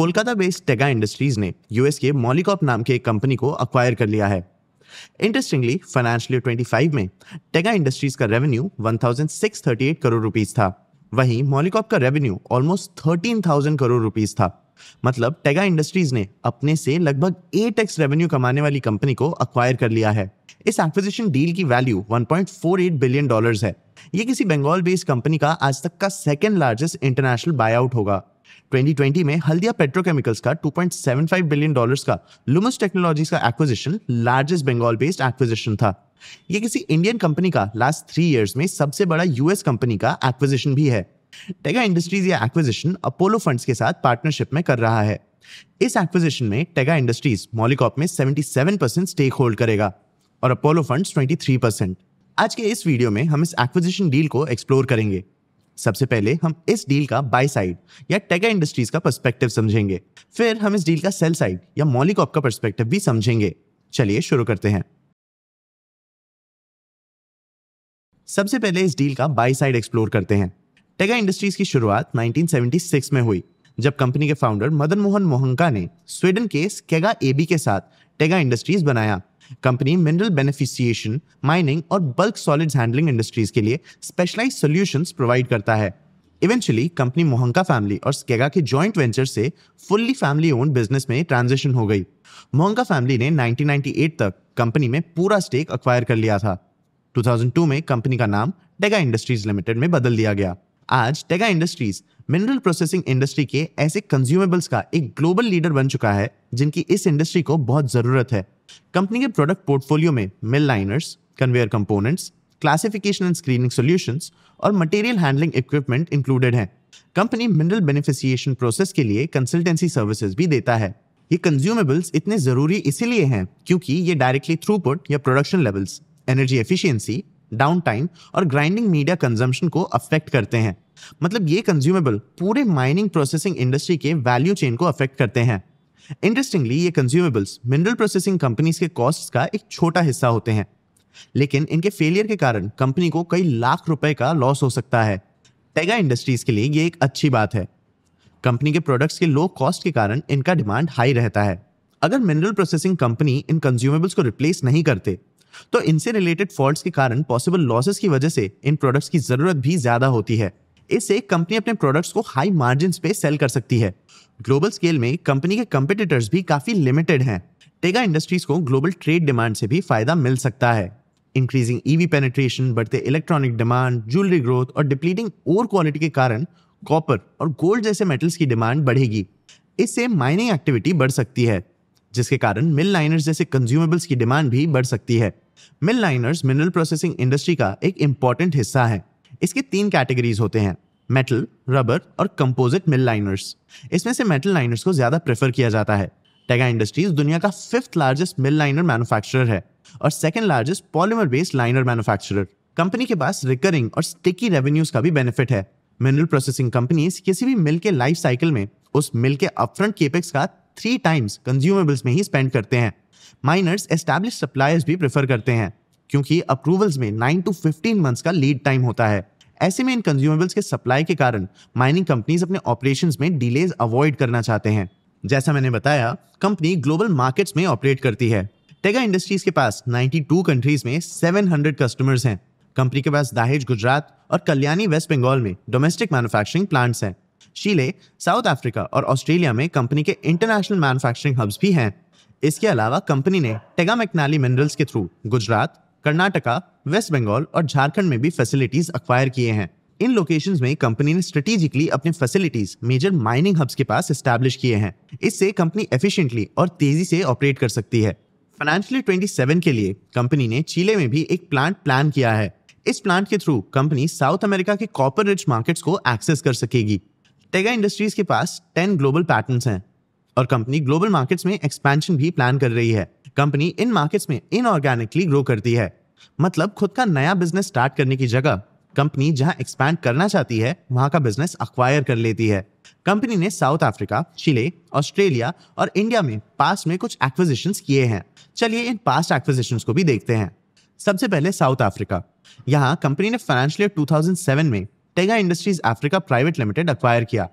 Kolkata based Tega industries ने US के मॉलिकॉप नाम के एक कंपनी को अक्वायर कर लिया है। इंटरेस्टिंगली फाइनेंशियल ईयर 25 में टेगा इंडस्ट्रीज का रेवेन्यू 1638 करोड़ रुपीस था। वहीं मॉलिकॉप का रेवेन्यू ऑलमोस्ट 13,000 करोड़ रुपीस था। मतलब टेगा इंडस्ट्रीज ने अपने से लगभग 8x रेवेन्यू कमाने वाली कंपनी को अक्वायर कर लिया है। इस एक्विजिशन डील की वैल्यू $1.48 बिलियन है। ये किसी बंगाल बेस्ड कंपनी का आज तक का सेकंड लार्जेस्ट इंटरनेशनल बायआउट होगा। 2020 में हल्दिया पेट्रोकेमिकल्स का $2.75 बिलियन का लुमस टेक्नोलॉजीज का acquisition largest Bengal based acquisition था। ये किसी इंडियन कंपनी का लास्ट 3 इयर्स में सबसे बड़ा यूएस कंपनी का एक्विजिशन भी है। टेगा इंडस्ट्रीज ये एक्विजिशन अपोलो फंड्स के साथ पार्टनरशिप में कर रहा है। इस एक्विजिशन में टेगा इंडस्ट्रीज मॉलिकॉप में 77% स्टेक होल्ड करेगा और अपोलो फंड्स 23%। आज के इस वीडियो में हम इस एक्विजिशन डील को एक्सप्लोर करेंगे। सबसे पहले हम इस डील का बाय साइड या टेगा इंडस्ट्रीज का पर्सपेक्टिव समझेंगे, फिर हम इस डील का सेल साइड या मॉलिकॉप का पर्सपेक्टिव भी समझेंगे। चलिए शुरू करते हैं। सबसे पहले इस डील का बाय साइड एक्सप्लोर करते हैं। टेगा इंडस्ट्रीज की शुरुआत 1976 में हुई, जब कंपनी के फाउंडर मदन मोहन मोहंका ने स्वीडन के स्केगा एबी के साथ टेगा इंडस्ट्रीज बनाया। कंपनी मिनरल बेनिफिशिएशन, माइनिंग और बल्क सॉलिड्स हैंडलिंग इंडस्ट्रीज के लिए स्पेशलाइज्ड सॉल्यूशंस प्रोवाइड करता है। इवेंचुअली कंपनी मोहंका फैमिली और स्केगा के जॉइंट वेंचर से फुल्ली फैमिली ओन्ड बिजनेस में ट्रांजिशन हो गई। मोहंका फैमिली ने 1998 तक कंपनी में पूरा स्टेक अक्वायर कर लिया था। 2002 में कंपनी का नाम टेगा इंडस्ट्रीज लिमिटेड में बदल दिया गया। आज Tega industries mineral processing industry के ऐसे कंज्यूमेबल्स का एक ग्लोबल लीडर बन चुका है जिनकी इस इंडस्ट्री को बहुत जरूरत है। कंपनी के प्रोडक्ट पोर्टफोलियो में mill liners, conveyor components, classification and screening solutions और मटेरियल हैंडलिंग इक्विपमेंट इंक्लूडेड हैं। कंपनी मिनरल बेनिफिशिएशन प्रोसेस के लिए कंसल्टेंसी सर्विसेज भी देता है। ये कंज्यूमेबल्स इतने जरूरी इसीलिए हैं क्योंकि ये डायरेक्टली थ्रूपुट या production levels, energy efficiency, down time और ग्राइंडिंग मीडिया कंजम्पशन को अफेक्ट करते हैं। मतलब ये कंज्यूमेबल पूरे माइनिंग प्रोसेसिंग इंडस्ट्री के वैल्यू चेन को अफेक्ट करते हैं। इंटरेस्टिंगली ये कंज्यूमेबल्स मिनरल प्रोसेसिंग कंपनीज के कॉस्ट्स का एक छोटा हिस्सा होते हैं, लेकिन इनके फेलियर के कारण कंपनी को कई लाख रुपए का लॉस हो सकता है। टेगा इंडस्ट्रीज के लिए ये एक अच्छी बात है। कंपनी के प्रोडक्ट्स के लो कॉस्ट के कारण इनका डिमांड हाई रहता है। अगर मिनरल प्रोसेसिंग कंपनी इन कंज्यूमेबल्स को रिप्लेस नहीं करते तो इनसे रिलेटेड फॉल्ट्स के कारण पॉसिबल लॉसेस की वजह से इन प्रोडक्ट्स की जरूरत भी ज्यादा होती है। इससे कंपनी अपने प्रोडक्ट्स को हाई मार्जिन्स पे सेल कर सकती है। ग्लोबल स्केल में कंपनी के कंपटीटर्स भी काफी लिमिटेड हैं। टेगा इंडस्ट्रीज को ग्लोबल ट्रेड डिमांड से भी फायदा मिल सकता है। इंक्रीजिंग ईवी पेनिट्रेशन, बढ़ते इलेक्ट्रॉनिक डिमांड, ज्वेलरी ग्रोथ और डिप्लीटिंग ओर क्वालिटी के कारण कॉपर और गोल्ड जैसे मेटल्स की डिमांड बढ़ेगी। इससे माइनिंग एक्टिविटी बढ़ सकती है, जिसके कारण मिल लाइनर्स जैसे कंज्यूमेबल्स की डिमांड भी बढ़ सकती है। मिल लाइनर्स मिनरल प्रोसेसिंग इंडस्ट्री का एक इंपॉर्टेंट हिस्सा है। इसके 3 कैटेगरीज होते हैं: मेटल, रबर और कंपोजिट मिल लाइनर्स। इसमें से मेटल लाइनर्स को ज्यादा प्रेफर किया जाता है। टेगा इंडस्ट्रीज दुनिया का 5th लार्जेस्ट मिल लाइनर मैन्युफैक्चरर है और 2nd largest polymer based liner manufacturer. Company के पास रिकरिंग और स्टिकी रेवेन्यूज का भी बेनिफिट है। मिनरल प्रोसेसिंग कंपनीज किसी भी मिल के लाइफ साइकिल में उस मिल के अपफ्रंट केपेक्स का 3 टाइम्स कंज्यूमेबल्स में ही स्पेंड करते हैं। माइनर्स एस्टैब्लिश सप्लायर्स भी प्रेफर करते हैं क्योंकि अप्रूवल्स में 9 to 15 मंथ्स का लीड टाइम होता है। ऐसे में इन कंज्यूमेबल्स के सप्लाई के कारण माइनिंग कंपनीज अपने ऑपरेशंस में डिलेज अवॉइड करना चाहते हैं। जैसा मैंने बताया, कंपनी ग्लोबल मार्केट्स में ऑपरेट करती है। टेगा इंडस्ट्रीज के पास 92 कंट्रीज में 700 कस्टमर्स हैं। कंपनी के पास दाहेज गुजरात और कल्याणी वेस्ट बंगाल में डोमेस्टिक मैन्युफैक्चरिंग प्लांट्स हैं। शीले, साउथ अफ्रीका और ऑस्ट्रेलिया में कंपनी के इंटरनेशनल मैन्युफैक्चरिंग हब्स भी हैं। इसके अलावा कंपनी ने टेगा मैकनाली मिनरल्स के थ्रू गुजरात, कर्नाटका, वेस्ट बंगाल और झारखंड में भी फैसिलिटीज अक्वायर किए हैं। इन लोकेशंस में कंपनी ने स्ट्रेटेजिकली अपने फैसिलिटीज मेजर माइनिंग हब्स के पास एस्टैब्लिश किए हैं। इससे कंपनी एफिशिएंटली और तेजी से ऑपरेट कर सकती है। फाइनेंशियल 27 के लिए कंपनी ने चिले में भी एक प्लांट प्लान किया है। इस प्लांट के थ्रू कंपनी साउथ अमेरिका के कॉपर रिच मार्केट्स को एक्सेस कर सकेगी। टेगा इंडस्ट्रीज के पास 10 ग्लोबल पैटेंट्स हैं और कंपनी ग्लोबल मार्केट्स में एक्सपेंशन भी प्लान कर रही है। कंपनी इन मार्केट्स में इनऑर्गेनिकली ग्रो करती है। मतलब खुद का नया बिजनेस स्टार्ट करने की जगह कंपनी जहां एक्सपैंड करना चाहती है वहां का बिजनेस अक्वायर कर लेती है। कंपनी ने साउथ अफ्रीका, चिले, ऑस्ट्रेलिया और इंडिया में पास में कुछ एक्विजिशंस किए हैं। चलिए इन पास्ट एक्विजिशंस को भी देखते हैं। सबसे पहले साउथ अफ्रीका। यहाँ कंपनी ने फाइनेंशियल ईयर 2007 में Tega industries Africa private limited acquire किया।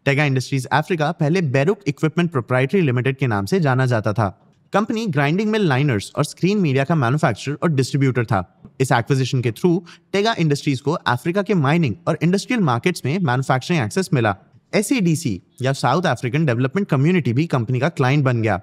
टेगा इंडस्ट्रीज अफ्रीका पहले बेरुक इक्विपमेंट प्रोप्राइटरी लिमिटेड के नाम से जाना जाता था। कंपनी ग्राइंडिंग मिल लाइनर्स और स्क्रीन मीडिया का मैन्युफैक्चरर और डिस्ट्रीब्यूटर था। इस एक्विजिशन के थ्रू टेगा इंडस्ट्रीज को अफ्रीका के माइनिंग और इंडस्ट्रियल मार्केट्स में मैन्युफैक्चरिंग एक्सेस मिला। SADC या साउथ अफ्रीकन डेवलपमेंट कम्युनिटी भी कंपनी का क्लाइंट बन गया।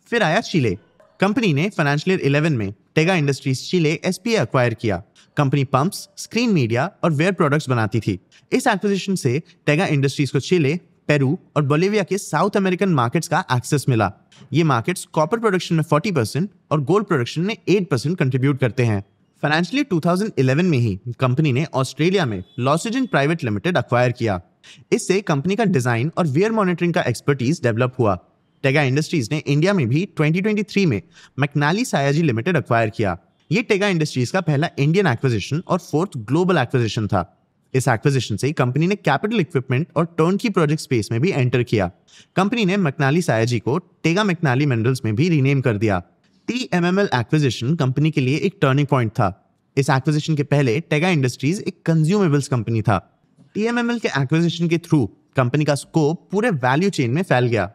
फिर आया चिले। कंपनी ने फाइनेंशियल ईयर 11 में टेगा इंडस्ट्रीज चिले SPA एक्वायर किया। कंपनी पंप्स, स्क्रीन मीडिया और वेयर प्रोडक्ट्स बनाती थी। इस एक्विजिशन से टेगा इंडस्ट्रीज को चिले, पेरू और बोलिविया के साउथ अमेरिकन मार्केट्स का एक्सेस मिला। ये मार्केट्स कॉपर प्रोडक्शन में 40% और गोल्ड प्रोडक्शन में 8% कंट्रीब्यूट करते हैं। फाइनेंशियली 2011 में ही कंपनी ने ऑस्ट्रेलिया में लॉसिजन प्राइवेट लिमिटेड एक्वायर किया। इससे कंपनी का डिजाइन और वेयर मॉनिटरिंग का एक्सपर्टीज डेवलप हुआ। टेगा इंडस्ट्रीज ने इंडिया में भी 2023 में मैकनाली सायाजी लिमिटेड एक्वायर किया। ये टेगा इंडस्ट्रीज का पहला इंडियन एक्विजिशन और 4th ग्लोबल एक्विजिशन था। इस एक्विजिशन से कंपनी ने कैपिटल इक्विपमेंट और टर्नकी प्रोजेक्ट स्पेस में भी एंटर किया। कंपनी ने मैकनाली सायाजी को टेगा मैकनाली मिनरल्स में भी रीनेम कर दिया। TMML एक्विजिशन कंपनी के लिए एक टर्निंग पॉइंट था। इस एक्विजिशन के पहले टेगा इंडस्ट्रीज एक कंज्यूमेबल्स कंपनी था। TMML के एक्विजिशन के थ्रू कंपनी का स्कोप पूरे वैल्यू चेन में फैल गया।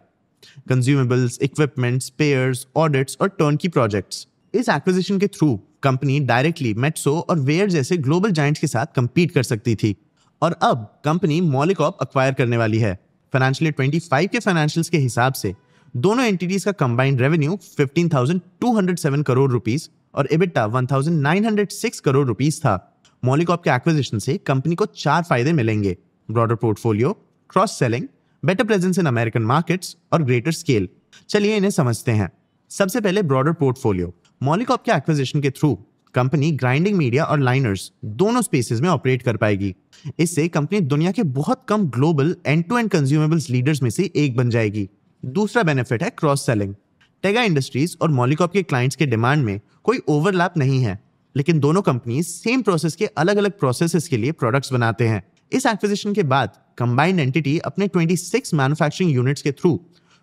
कंज्यूमेबल्स, इक्विपमेंट, स्पेयर्स, ऑडिट्स और टर्नकी प्रोजेक्ट्स। इस एक्विजिशन के थ्रू कंपनी डायरेक्टली मेट्सो और वेयर जैसे ग्लोबल जायंट्स के साथ कंपीट कर सकती थी। और अब कंपनी मॉलिकॉप एक्वायर करने वाली है। फाइनेंशियल 25 के फाइनेंशियल्स के हिसाब से दोनों एंटिटीज का कंबाइंड रेवेन्यू 15,207 करोड़ रुपीस और EBITDA 1,906 करोड़ रुपीस था। मॉलिकॉप के एक्विजिशन से कंपनी को 4 फायदे मिलेंगे: broader portfolio, cross selling, better presence in American markets और ग्रेटर स्केल। चलिए इन्हें समझते हैं। सबसे पहले ब्रॉडर पोर्टफोलियो। मॉलिकॉप के एक्विजिशन के थ्रू कंपनी ग्राइंडिंग मीडिया और लाइनर्स दोनों स्पेसेस में ऑपरेट कर पाएगी। इससे कंपनी दुनिया के बहुत कम global end to end consumables leaders में से एक बन जाएगी। दूसरा बेनिफिट है क्रॉस सेलिंग। टेगा इंडस्ट्रीज और मॉलिकॉप के क्लाइंट्स के डिमांड में कोई ओवरलैप नहीं है, लेकिन दोनों कंपनीज सेम प्रोसेस के अलग अलग प्रोसेसेस के लिए प्रोडक्ट्स बनाते हैं। इस एक्विजिशन के बाद कंबाइंड एंटिटी अपने 26 मैन्युफैक्चरिंग यूनिट्स के थ्रू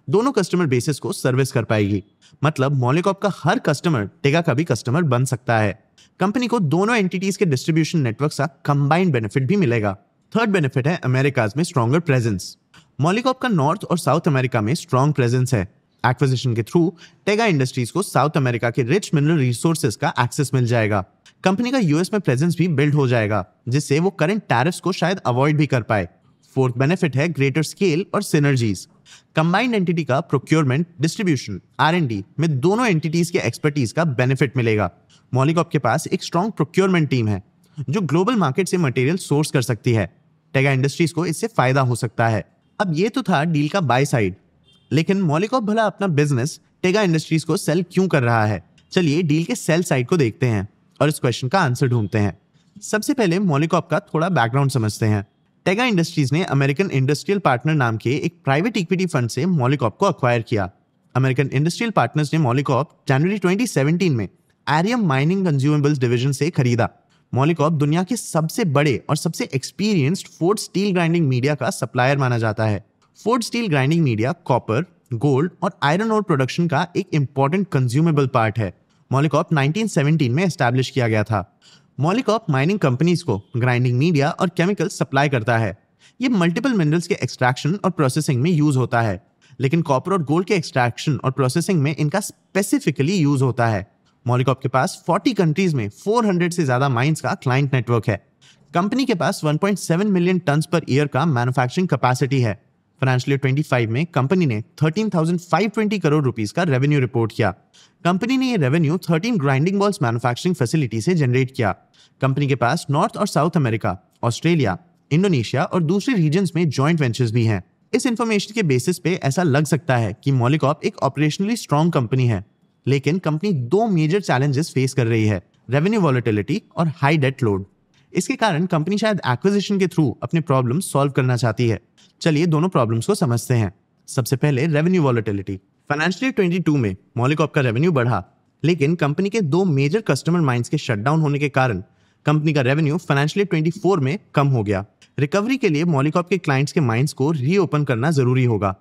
दोनों कस्टमर बेसिस को सर्विस कर पाएगी। मतलब मॉलिकॉप का हर कस्टमर टेगा का भी कस्टमर बन सकता है। कंपनी को दोनों एंटिटीज के डिस्ट्रीब्यूशन नेटवर्क का कंबाइंड बेनिफिट भी मिलेगा। थर्ड बेनिफिट है अमेरिकाज में स्ट्रॉन्गर प्रेजेंस। मॉलिकॉप का नॉर्थ और साउथ अमेरिका में स्ट्रॉन्ग प्रेजेंस है। एक्विजिशन के थ्रू टेगा इंडस्ट्रीज को साउथ अमेरिका के रिच मिनरल रिसोर्सेज का एक्सेस मिल जाएगा। कंपनी का यूएस में प्रेजेंस भी बिल्ड हो जाएगा, जिससे वो करंट टैरिफ्स को शायद अवॉइड भी कर पाए। फोर्थ बेनिफिट है ग्रेटर स्केल और सिनर्जीज। कंबाइंड एंटिटी का प्रोक्योरमेंट, डिस्ट्रीब्यूशन, R&D में दोनों एंटिटीज के एक्सपर्टीज का बेनिफिट मिलेगा। मॉलिकॉप के पास एक स्ट्रॉन्ग प्रोक्योरमेंट टीम है जो ग्लोबल मार्केट से मटेरियल सोर्स कर सकती है। टेगा इंडस्ट्रीज को इससे फायदा हो सकता है। अब ये तो था डील का बाय साइड, लेकिन मॉलिकॉप भला अपना बिजनेस टेगा इंडस्ट्रीज को सेल क्यों कर रहा है? चलिए डील के सेल साइड को देखते हैं और इस क्वेश्चन का आंसर ढूंढते हैं। सबसे पहले मॉलिकॉप का थोड़ा बैकग्राउंड समझते हैं। टेगा इंडस्ट्रीज ने अमेरिकन इंडस्ट्रियल पार्टनर नाम के एक प्राइवेट इक्विटी फंड से मॉलिकॉप को एक्वायर किया। अमेरिकन इंडस्ट्रियल पार्टनर्स ने मॉलिकॉप जनवरी 2017 में एरियम माइनिंग कंज्यूमेबल्स डिवीजन से खरीदा। मॉलिकॉप दुनिया के सबसे बड़े और सबसे experienced Ford steel grinding media का सप्लायर माना जाता है। Ford steel grinding media copper, gold और आयरन ओर प्रोडक्शन का एक इंपॉर्टेंट कंज्यूमेबल पार्ट है। मॉलिकॉप 1917 में एस्टैब्लिश किया गया था। मॉलिकॉप माइनिंग कंपनीज को ग्राइंडिंग मीडिया और केमिकल सप्लाई करता है। ये मल्टीपल मिनरल्स के एक्सट्रैक्शन और प्रोसेसिंग में यूज होता है, लेकिन कॉपर और गोल्ड के एक्सट्रैक्शन और प्रोसेसिंग में इनका स्पेसिफिकली यूज होता है। मॉलिकॉप के पास 40 कंट्रीज में 400 से ज्यादा माइंस का क्लाइंट नेटवर्क है। कंपनी के पास 1.7 मिलियन टन्स पर ईयर का मैन्युफैक्चरिंग कैपेसिटी है। फाइनेंशियल 25 में कंपनी ने 13,520 करोड़ रुपीस का रेवेन्यू रिपोर्ट किया। कंपनी ने ये revenue 13 grinding balls manufacturing facility से जनरेट किया। कंपनी के पास नॉर्थ और साउथ अमेरिका, ऑस्ट्रेलिया, इंडोनेशिया और दूसरे रीजन्स में जॉइंट वेंचर्स भी हैं। इस इंफॉर्मेशन के बेसिस पे ऐसा लग सकता है कि मॉलिकॉप एक ऑपरेशनली स्ट्रॉन्ग कंपनी है, लेकिन कंपनी 2 मेजर चैलेंजेस फेस कर रही है: रेवेन्यू वॉलेटिलिटी और हाई डेट लोड। इसके कारण कंपनी शायद एक्विजिशन के थ्रू अपने प्रॉब्लम सॉल्व करना चाहती है। चलिए दोनों प्रॉब्लम्स को समझते हैं। सबसे पहले रेवेन्यू वॉलेटिलिटी। फाइनेंशियल 22 में मॉलिकॉप का रेवेन्यू बढ़ा, लेकिन कंपनी के 2 मेजर कस्टमर माइंस के शटडाउन होने के कारण कंपनी का रेवेन्यू फाइनेंशियल 24 में कम हो गया। रिकवरी के लिए मॉलिकॉप के क्लाइंट्स के माइंस को रीओपन करना जरूरी होगा।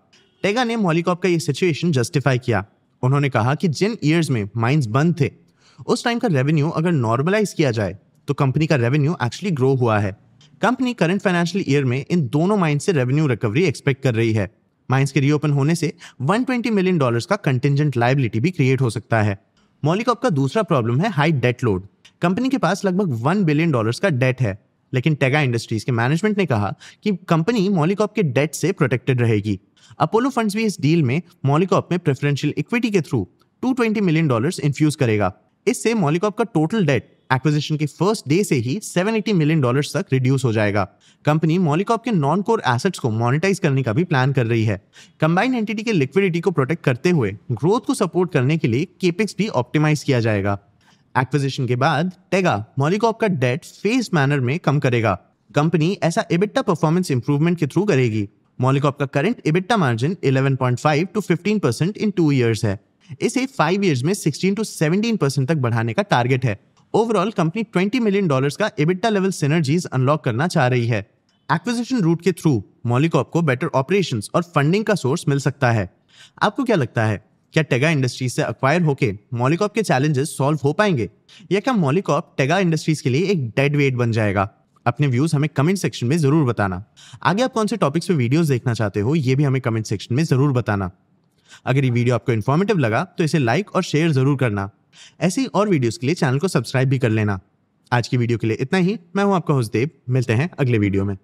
टेगा ने मॉलिकॉप का ये सिचुएशन जस्टिफाई किया। उन्होंने कहा कि जिन ईयर्स में माइंस बंद थे, उस टाइम का रेवेन्यू अगर नॉर्मलाइज किया जाए तो कंपनी का रेवेन्यू एक्चुअली ग्रो हुआ है। कंपनी करंट फाइनेंशियल ईयर में इन दोनों माइंस से रेवेन्यू रिकवरी एक्सपेक्ट कर रही है। माइंस के रीओपन होने से $120 मिलियन का कंटिंजेंट लायबिलिटी भी क्रिएट हो सकता है। मॉलिकॉप का दूसरा प्रॉब्लम है हाई डेट लोड। कंपनी के पास लगभग $1 बिलियन का डेट है, लेकिन टेगा इंडस्ट्रीज के मैनेजमेंट ने कहा कि कंपनी मॉलिकॉप के डेट से प्रोटेक्टेड रहेगी। अपोलो फंड्स भी इस डील में मॉलिकॉप में प्रेफरेंशियल इक्विटी के थ्रू $220 मिलियन इन्फ्यूज करेगा। इससे मॉलिकॉप का टोटल डेट एक्विजिशन के फर्स्ट डे से ही $780 मिलियन तक रिड्यूस हो जाएगा। कंपनी मॉलिकॉप के नॉन कोर एसेट्स को मोनेटाइज करने का भी प्लान कर रही है। कंबाइंड एंटिटी के लिक्विडिटी को प्रोटेक्ट करते हुए ग्रोथ को सपोर्ट करने के लिए केपेक्स भी ऑप्टिमाइज किया जाएगा। एक्विजिशन के बाद टेगा मॉलिकॉप का डेट फेज मैनर में कम करेगा। कंपनी ऐसा एबिटा परफॉर्मेंस इंप्रूवमेंट के थ्रू करेगी। मॉलिकॉप का current EBITDA margin 11.5 to 15% in 2 years है। इसे 5 इयर्स में 16 to 17% तक बढ़ाने का टारगेट है। ओवरऑल कंपनी $20 मिलियन का एबिटा लेवल सिनर्जीज अनलॉक करना चाह रही है। एक्विजिशन रूट के थ्रू मॉलिकॉप को बेटर ऑपरेशंस और फंडिंग का सोर्स मिल सकता है। आपको क्या लगता है, क्या टेगा इंडस्ट्रीज से अक्वायर होके मॉलिकॉप के चैलेंजेस सॉल्व हो पाएंगे, या क्या मॉलिकॉप टेगा इंडस्ट्रीज के लिए एक डेड वेट बन जाएगा? अपने व्यूज हमें कमेंट सेक्शन में जरूर बताना। आगे आप कौन से टॉपिक्स पे वीडियोस देखना चाहते हो, ये भी हमें कमेंट सेक्शन में जरूर बताना। अगर ये वीडियो आपको इन्फॉर्मेटिव लगा तो इसे लाइक और शेयर जरूर करना। ऐसी और वीडियोस के लिए चैनल को सब्सक्राइब भी कर लेना। आज की वीडियो के लिए इतना ही। मैं हूं आपका होस्ट देव। मिलते हैं अगले वीडियो में।